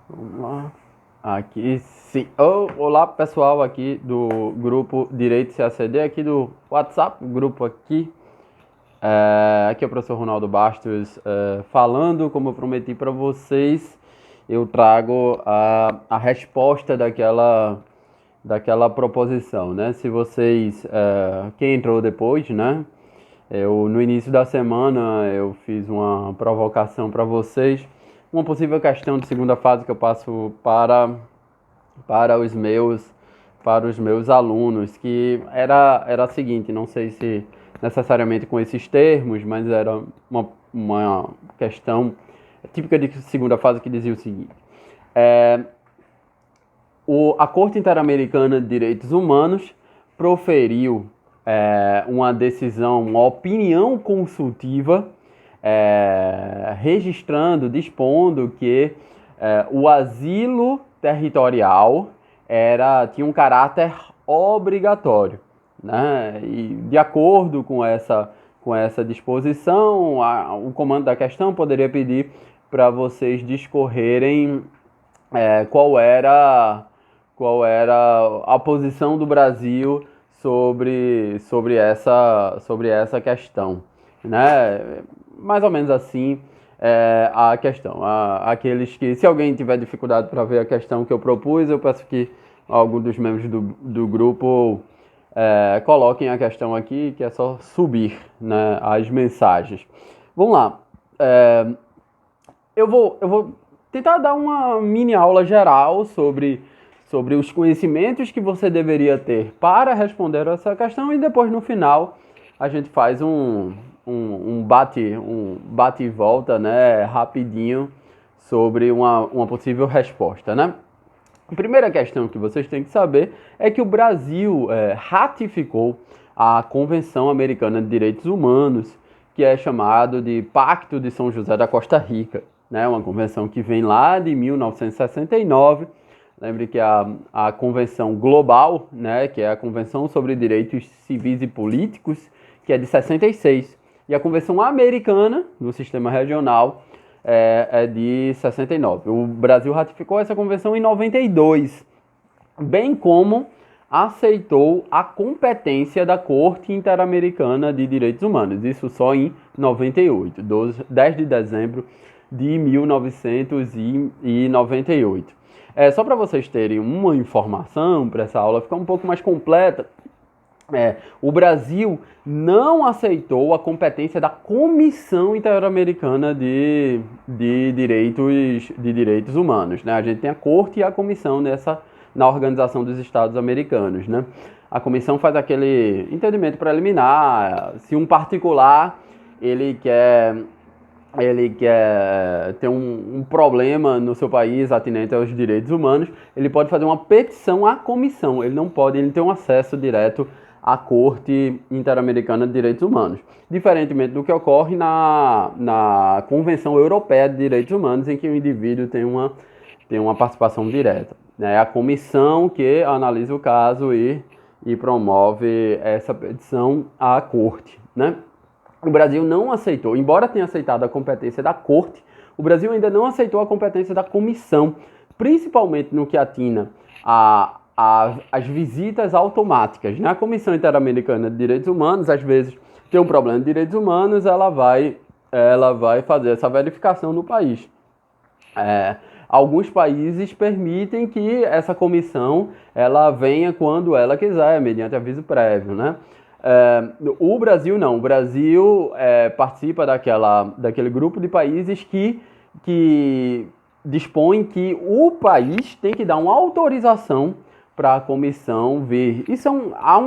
Vamos lá. Aqui sim. Olá, pessoal aqui do grupo Direito CACD, aqui do WhatsApp, grupo aqui. Aqui é o professor Ronaldo Bastos falando, como eu prometi para vocês, eu trago a resposta daquela proposição, né? Se vocês, quem entrou depois, né? No início da semana eu fiz uma provocação para vocês, uma possível questão de segunda fase que eu passo para os meus alunos, que era a seguinte, não sei se necessariamente com esses termos, mas era uma questão típica de segunda fase que dizia o seguinte: a Corte Interamericana de Direitos Humanos proferiu uma decisão, uma opinião consultiva, registrando, dispondo que o asilo territorial tinha um caráter obrigatório, né? E de acordo com essa disposição, o comando da questão poderia pedir para vocês discorrerem qual era a posição do Brasil sobre essa questão, né? Mais ou menos assim a questão. Aqueles que, se alguém tiver dificuldade para ver a questão que eu propus, eu peço que algum dos membros do grupo coloquem a questão aqui, que é só subir, né, as mensagens. Vamos lá. Eu vou tentar dar uma mini aula geral sobre os conhecimentos que você deveria ter para responder essa questão e depois no final a gente faz um bate e volta, né, rapidinho sobre uma possível resposta, né? A primeira questão que vocês têm que saber é que o Brasil ratificou a Convenção Americana de Direitos Humanos, que é chamado de Pacto de São José da Costa Rica, né? Uma convenção que vem lá de 1969. Lembre que a Convenção Global, né, que é a Convenção sobre Direitos Civis e Políticos, que é de 66. E a Convenção Americana, do Sistema Regional, é de 69. O Brasil ratificou essa convenção em 92, bem como aceitou a competência da Corte Interamericana de Direitos Humanos, isso só em 98, 10 de dezembro de 1998. Só para vocês terem uma informação, para essa aula ficar um pouco mais completa, o Brasil não aceitou a competência da Comissão Interamericana de Direitos Humanos, né? A gente tem a Corte e a Comissão na Organização dos Estados Americanos, né? A comissão faz aquele entendimento preliminar, se um particular ele quer ter um problema no seu país atinente aos direitos humanos, ele pode fazer uma petição à comissão, ele não tem um acesso direto à Corte Interamericana de Direitos Humanos. Diferentemente do que ocorre na Convenção Europeia de Direitos Humanos, em que o indivíduo tem uma participação direta. É a comissão que analisa o caso e promove essa petição à Corte, né? O Brasil não aceitou, embora tenha aceitado a competência da Corte, o Brasil ainda não aceitou a competência da Comissão, principalmente no que atina as visitas automáticas. Na Comissão Interamericana de Direitos Humanos, às vezes tem um problema de direitos humanos, ela vai fazer essa verificação no país. Alguns países permitem que essa comissão ela venha quando ela quiser, mediante aviso prévio, né? O Brasil não. O Brasil participa daquele grupo de países que dispõe que o país tem que dar uma autorização para a comissão vir. Há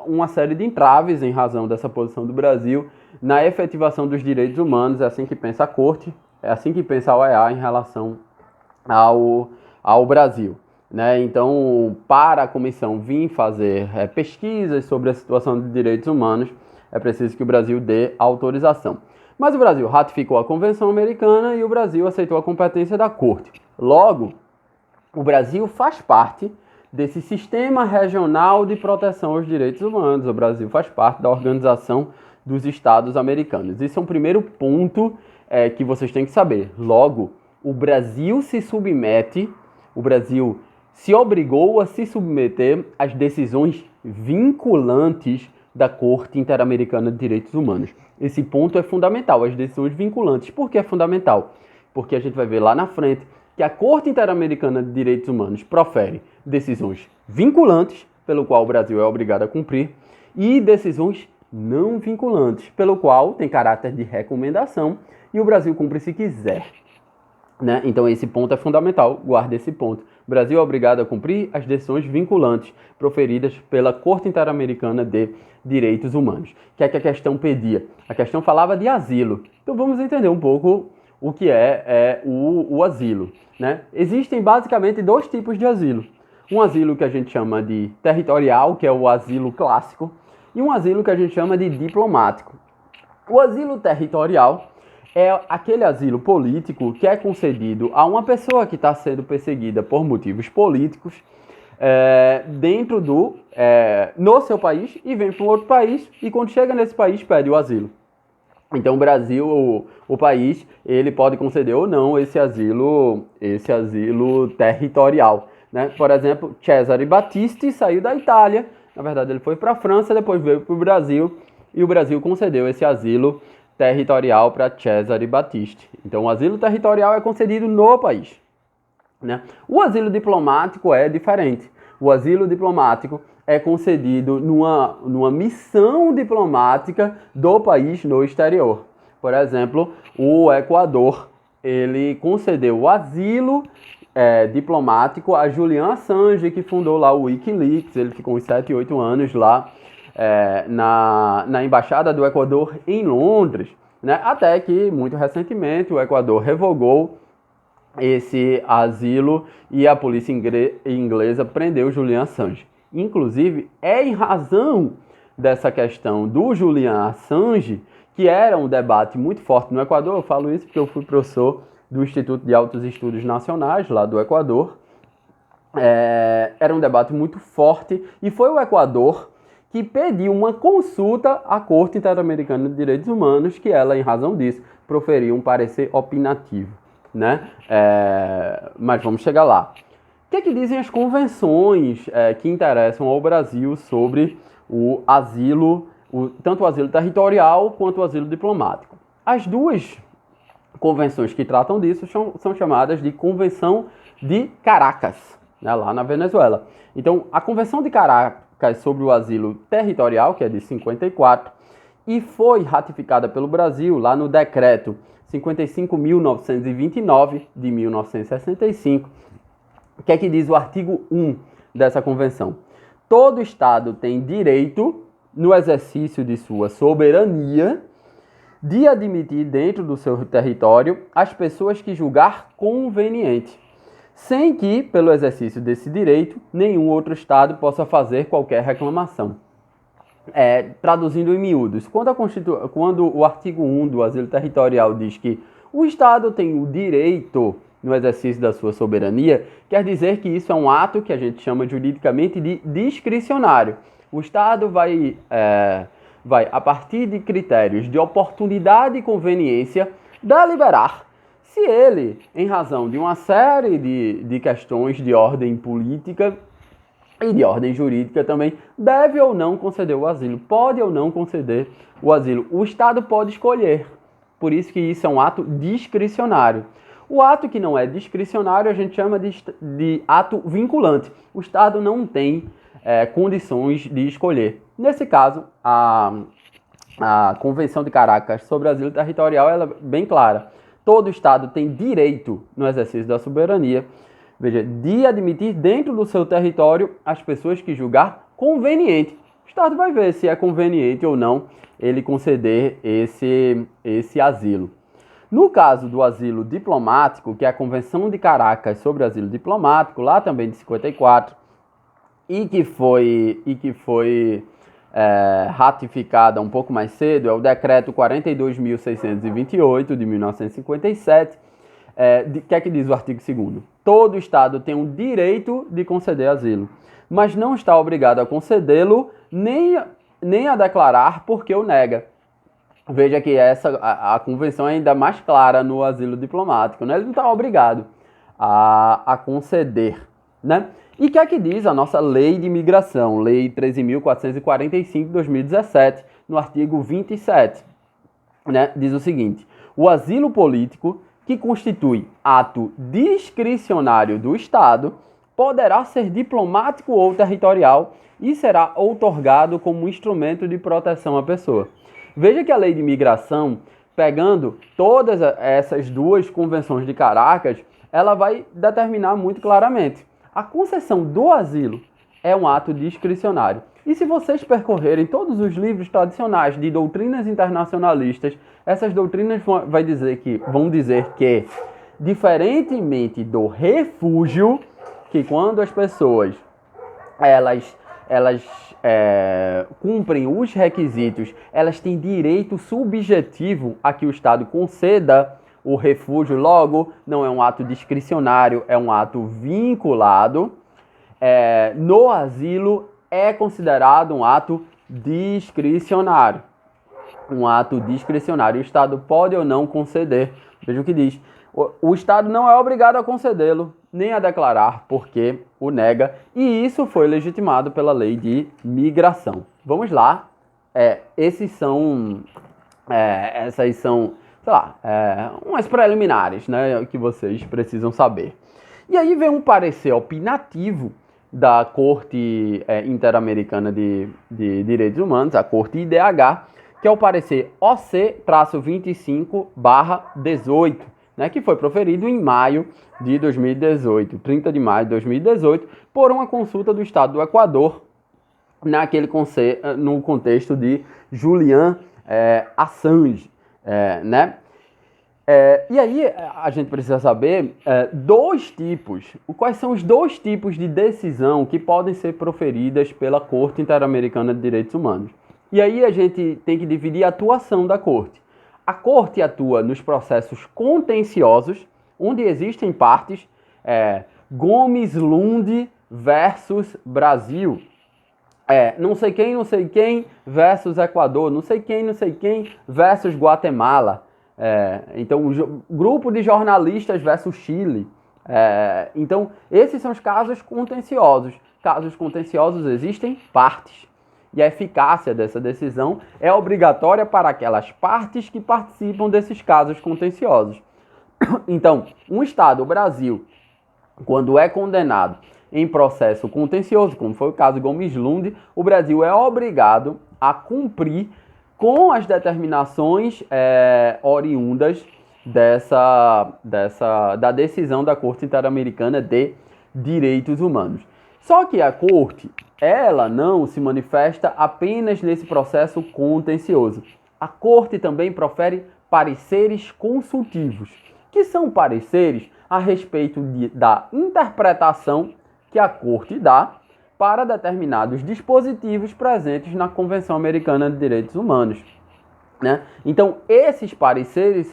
uma série de entraves em razão dessa posição do Brasil na efetivação dos direitos humanos. É assim que pensa a Corte, é assim que pensa a OEA em relação ao Brasil, né? Então, para a comissão vir fazer pesquisas sobre a situação de direitos humanos, é preciso que o Brasil dê autorização. Mas o Brasil ratificou a Convenção Americana e o Brasil aceitou a competência da Corte. Logo, o Brasil faz parte desse sistema regional de proteção aos direitos humanos. O Brasil faz parte da Organização dos Estados Americanos. Esse é um primeiro ponto que vocês têm que saber. Logo, o Brasil se obrigou a se submeter às decisões vinculantes da Corte Interamericana de Direitos Humanos. Esse ponto é fundamental, as decisões vinculantes. Por que é fundamental? Porque a gente vai ver lá na frente que a Corte Interamericana de Direitos Humanos profere decisões vinculantes, pelo qual o Brasil é obrigado a cumprir, e decisões não vinculantes, pelo qual tem caráter de recomendação e o Brasil cumpre se quiser. Né? Então esse ponto é fundamental, guarde esse ponto. O Brasil é obrigado a cumprir as decisões vinculantes proferidas pela Corte Interamericana de Direitos Humanos. O que é que a questão pedia? A questão falava de asilo. Então vamos entender um pouco o que é o asilo. Né? Existem basicamente dois tipos de asilo. Um asilo que a gente chama de territorial, que é o asilo clássico, e um asilo que a gente chama de diplomático. O asilo territorial é aquele asilo político que é concedido a uma pessoa que está sendo perseguida por motivos políticos no seu país e vem para um outro país e quando chega nesse país pede o asilo. Então o Brasil, o país, ele pode conceder ou não esse asilo territorial. Né? Por exemplo, Cesare Battisti saiu da Itália, na verdade ele foi para a França, depois veio para o Brasil e o Brasil concedeu esse asilo territorial para Cesare Battisti. Então o asilo territorial é concedido no país. Né? O asilo diplomático é diferente. O asilo diplomático é concedido numa missão diplomática do país no exterior. Por exemplo, o Equador, ele concedeu o asilo diplomático a Julian Assange, que fundou lá o Wikileaks. Ele ficou uns 7, 8 anos lá na Embaixada do Equador em Londres, né? Até que, muito recentemente, o Equador revogou esse asilo e a polícia inglesa prendeu Julian Assange. Inclusive, é em razão dessa questão do Julian Assange, que era um debate muito forte no Equador. Eu falo isso porque eu fui professor do Instituto de Altos Estudos Nacionais, lá do Equador. Era um debate muito forte e foi o Equador que pediu uma consulta à Corte Interamericana de Direitos Humanos, que ela, em razão disso, proferiu um parecer opinativo. Né? Mas vamos chegar lá. O que dizem as convenções que interessam ao Brasil sobre o asilo, tanto o asilo territorial quanto o asilo diplomático? As duas convenções que tratam disso são chamadas de Convenção de Caracas, né, lá na Venezuela. Então, a Convenção de Caracas sobre o asilo territorial, que é de 54, e foi ratificada pelo Brasil lá no decreto 55.929 de 1965. O que é que diz o artigo 1 dessa convenção? Todo Estado tem direito, no exercício de sua soberania, de admitir dentro do seu território as pessoas que julgar conveniente, sem que, pelo exercício desse direito, nenhum outro Estado possa fazer qualquer reclamação. Traduzindo em miúdos, quando o artigo 1 do asilo territorial diz que o Estado tem o direito no exercício da sua soberania, quer dizer que isso é um ato que a gente chama juridicamente de discricionário. O Estado vai, a partir de critérios de oportunidade e conveniência, deliberar se ele, em razão de uma série de questões de ordem política e de ordem jurídica também, deve ou não conceder o asilo, pode ou não conceder o asilo. O Estado pode escolher, por isso que isso é um ato discricionário. O ato que não é discricionário a gente chama de ato vinculante. O Estado não tem condições de escolher. Nesse caso, a Convenção de Caracas sobre o asilo territorial ela é bem clara. Todo Estado tem direito, no exercício da soberania, de admitir dentro do seu território as pessoas que julgar conveniente. O Estado vai ver se é conveniente ou não ele conceder esse asilo. No caso do asilo diplomático, que é a Convenção de Caracas sobre o asilo diplomático, lá também de 54, e que foi ratificada um pouco mais cedo, é o Decreto 42.628 de 1957, que é que diz o artigo 2º? Todo Estado tem o direito de conceder asilo, mas não está obrigado a concedê-lo nem a declarar porque o nega. Veja que a convenção é ainda mais clara no asilo diplomático, né? Ele não está obrigado a conceder, né? E o que é que diz a nossa lei de imigração, lei 13.445 de 2017, no artigo 27, né? Diz o seguinte: o asilo político, que constitui ato discricionário do Estado, poderá ser diplomático ou territorial e será outorgado como instrumento de proteção à pessoa. Veja que a lei de imigração, pegando todas essas duas convenções de Caracas, ela vai determinar muito claramente: a concessão do asilo é um ato discricionário. E se vocês percorrerem todos os livros tradicionais de doutrinas internacionalistas, essas doutrinas vão dizer que, diferentemente do refúgio, que quando as pessoas elas cumprem os requisitos, elas têm direito subjetivo a que o Estado conceda o refúgio, logo, não é um ato discricionário, é um ato vinculado. No asilo é considerado um ato discricionário. Um ato discricionário. O Estado pode ou não conceder. Veja o que diz. O Estado não é obrigado a concedê-lo, nem a declarar, porque o nega. E isso foi legitimado pela lei de migração. Vamos lá. Essas são, sei lá, umas preliminares, né, que vocês precisam saber. E aí vem um parecer opinativo da Corte Interamericana de Direitos Humanos, a Corte IDH, que é o parecer OC-25/18, né, que foi proferido em maio de 2018, 30 de maio de 2018, por uma consulta do Estado do Equador, no contexto de Julian Assange, né? E aí a gente precisa saber quais são os dois tipos de decisão que podem ser proferidas pela Corte Interamericana de Direitos Humanos. E aí a gente tem que dividir a atuação da Corte. A Corte atua nos processos contenciosos, onde existem partes, Gomes Lund versus Brasil, não sei quem versus Equador, não sei quem versus Guatemala. Então, grupo de jornalistas versus Chile. Então, esses são os casos contenciosos. Casos contenciosos existem partes. E a eficácia dessa decisão é obrigatória para aquelas partes que participam desses casos contenciosos. Então, um Estado, o Brasil, quando é condenado em processo contencioso, como foi o caso Gomes Lund, o Brasil é obrigado a cumprir com as determinações oriundas da decisão da Corte Interamericana de Direitos Humanos. Só que a Corte, ela não se manifesta apenas nesse processo contencioso. A Corte também profere pareceres consultivos, que são pareceres a respeito da interpretação que a Corte dá para determinados dispositivos presentes na Convenção Americana de Direitos Humanos, né? Então, esses pareceres,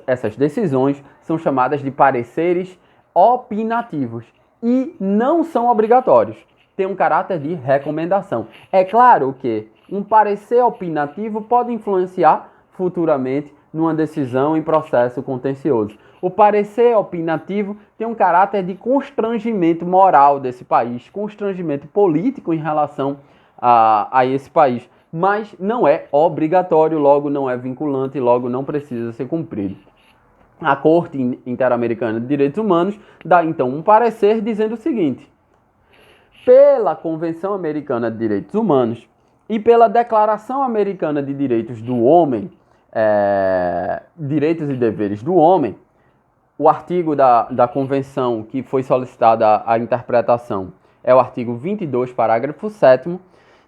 essas decisões, são chamadas de pareceres opinativos e não são obrigatórios, tem um caráter de recomendação. É claro que um parecer opinativo pode influenciar futuramente numa decisão em processo contencioso. O parecer opinativo tem um caráter de constrangimento moral desse país, constrangimento político em relação a esse país, mas não é obrigatório, logo não é vinculante, logo não precisa ser cumprido. A Corte Interamericana de Direitos Humanos dá então um parecer dizendo o seguinte: pela Convenção Americana de Direitos Humanos e pela Declaração Americana de Direitos do Homem, Direitos e Deveres do Homem, o artigo da Convenção que foi solicitada a interpretação é o artigo 22, parágrafo 7º,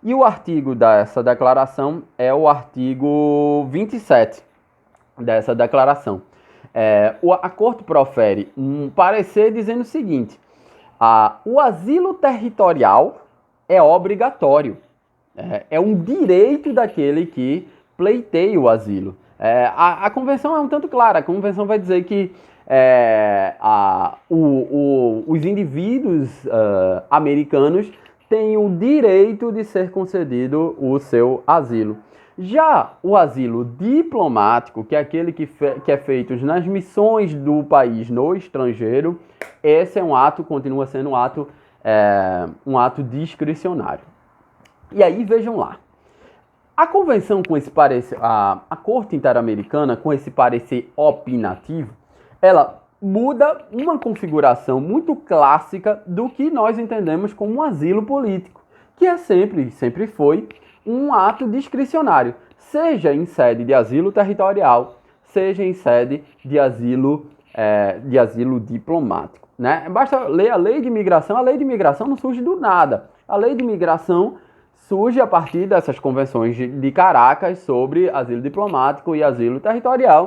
e o artigo dessa declaração é o artigo 27 dessa declaração. A Corte profere um parecer dizendo o seguinte: o asilo territorial é obrigatório, é um direito daquele que pleiteia o asilo. A Convenção é um tanto clara, a Convenção vai dizer que os indivíduos americanos têm o direito de ser concedido o seu asilo. Já o asilo diplomático, que é aquele que é feito nas missões do país no estrangeiro, esse é um ato, continua sendo um ato discricionário. E aí, vejam lá. A convenção com esse parecer, a Corte Interamericana com esse parecer opinativo, ela muda uma configuração muito clássica do que nós entendemos como um asilo político, que é sempre foi um ato discricionário, seja em sede de asilo territorial, seja em sede de asilo diplomático, né? Basta ler a lei de imigração não surge do nada. A lei de imigração surge a partir dessas convenções de Caracas sobre asilo diplomático e asilo territorial,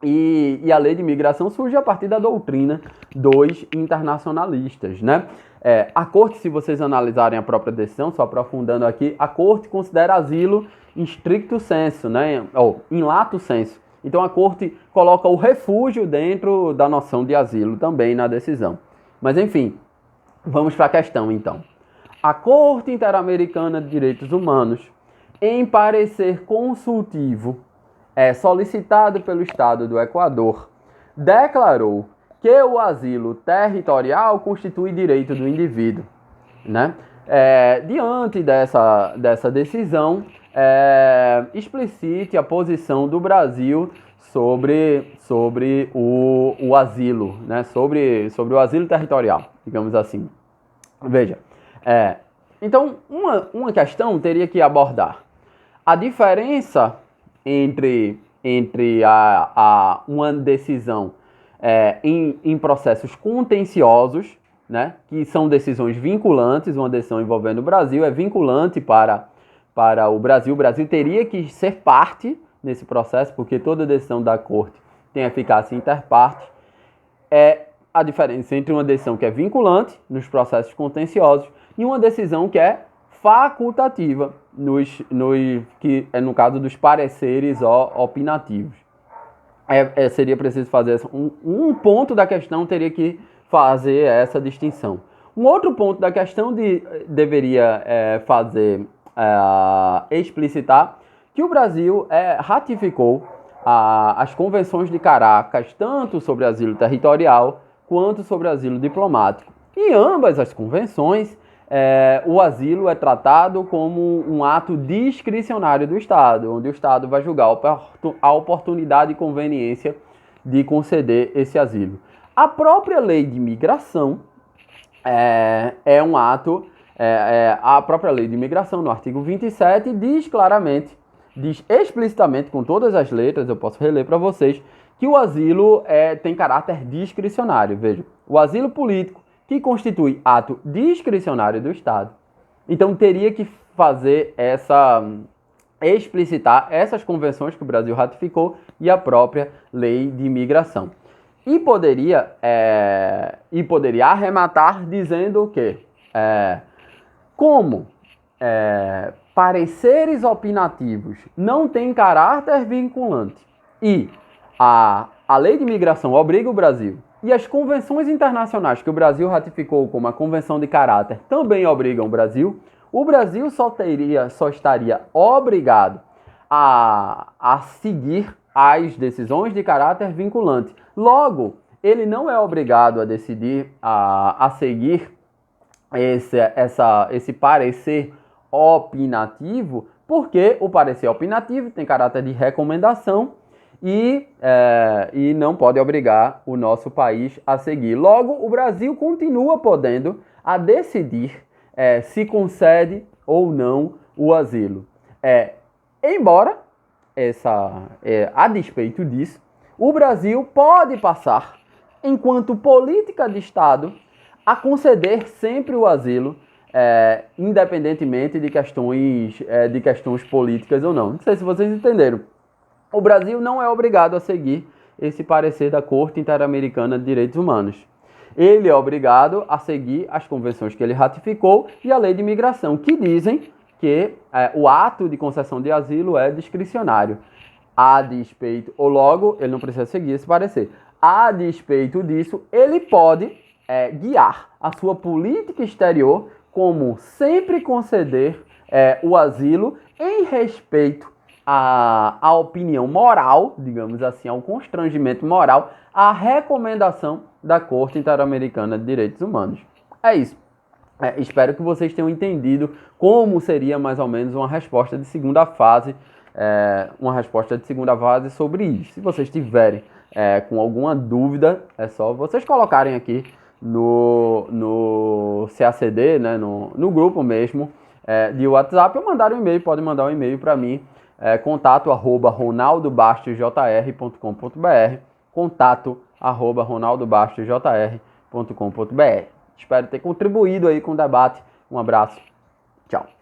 e a lei de imigração surge a partir da doutrina dos internacionalistas, né? A Corte, se vocês analisarem a própria decisão, só aprofundando aqui, a Corte considera asilo em stricto sensu, né? Ou em lato sensu. Então a Corte coloca o refúgio dentro da noção de asilo também na decisão. Mas enfim, vamos para a questão então. A Corte Interamericana de Direitos Humanos, em parecer consultivo solicitado pelo Estado do Equador, declarou que o asilo territorial constitui direito do indivíduo, né? Diante dessa decisão, explicite a posição do Brasil sobre o asilo, né? Sobre o asilo territorial, digamos assim. Veja, então uma questão teria que abordar a diferença entre uma decisão em processos contenciosos, né, que são decisões vinculantes. Uma decisão envolvendo o Brasil é vinculante para o Brasil. O Brasil teria que ser parte nesse processo, porque toda decisão da Corte tem eficácia interparte. A diferença entre uma decisão que é vinculante nos processos contenciosos e uma decisão que é facultativa, que é no caso dos pareceres opinativos. Seria preciso fazer um ponto da questão, teria que fazer essa distinção. Um outro ponto da questão deveria explicitar que o Brasil ratificou as convenções de Caracas, tanto sobre asilo territorial quanto sobre asilo diplomático. Em ambas as convenções, o asilo é tratado como um ato discricionário do Estado, onde o Estado vai julgar a oportunidade e conveniência de conceder esse asilo. A própria lei de imigração um ato. A própria lei de imigração, no artigo 27, diz claramente, diz explicitamente, com todas as letras, eu posso reler para vocês, que o asilo tem caráter discricionário. Veja, o asilo político, que constitui ato discricionário do Estado. Então teria que explicitar essas convenções que o Brasil ratificou e a própria lei de imigração. E poderia arrematar dizendo o quê? Como pareceres opinativos não têm caráter vinculante e a lei de imigração obriga o Brasil, e as convenções internacionais que o Brasil ratificou, como a Convenção de Caráter, também obrigam o Brasil só estaria obrigado a seguir as decisões de caráter vinculante. Logo, ele não é obrigado a decidir, a seguir esse parecer opinativo, porque o parecer opinativo tem caráter de recomendação e não pode obrigar o nosso país a seguir. Logo, o Brasil continua podendo a decidir se concede ou não o asilo. Embora, a despeito disso, o Brasil pode passar, enquanto política de Estado, a conceder sempre o asilo, independentemente de questões políticas ou não. Não sei se vocês entenderam. O Brasil não é obrigado a seguir esse parecer da Corte Interamericana de Direitos Humanos. Ele é obrigado a seguir as convenções que ele ratificou e a lei de imigração, que dizem que o ato de concessão de asilo é discricionário. A despeito, ou logo, ele não precisa seguir esse parecer. A despeito disso, ele pode guiar a sua política exterior como sempre conceder o asilo em respeito a opinião moral, digamos assim, ao constrangimento moral, à recomendação da Corte Interamericana de Direitos Humanos. É isso. Espero que vocês tenham entendido como seria mais ou menos uma resposta de segunda fase, sobre isso. Se vocês tiverem com alguma dúvida, é só vocês colocarem aqui no CACD, né, no grupo mesmo de WhatsApp, ou mandar um e-mail, pode mandar um e-mail para mim, contato@ronaldobastosjr.com.br, contato@ronaldobastosjr.com.br. Espero ter contribuído aí com o debate. Um abraço. Tchau.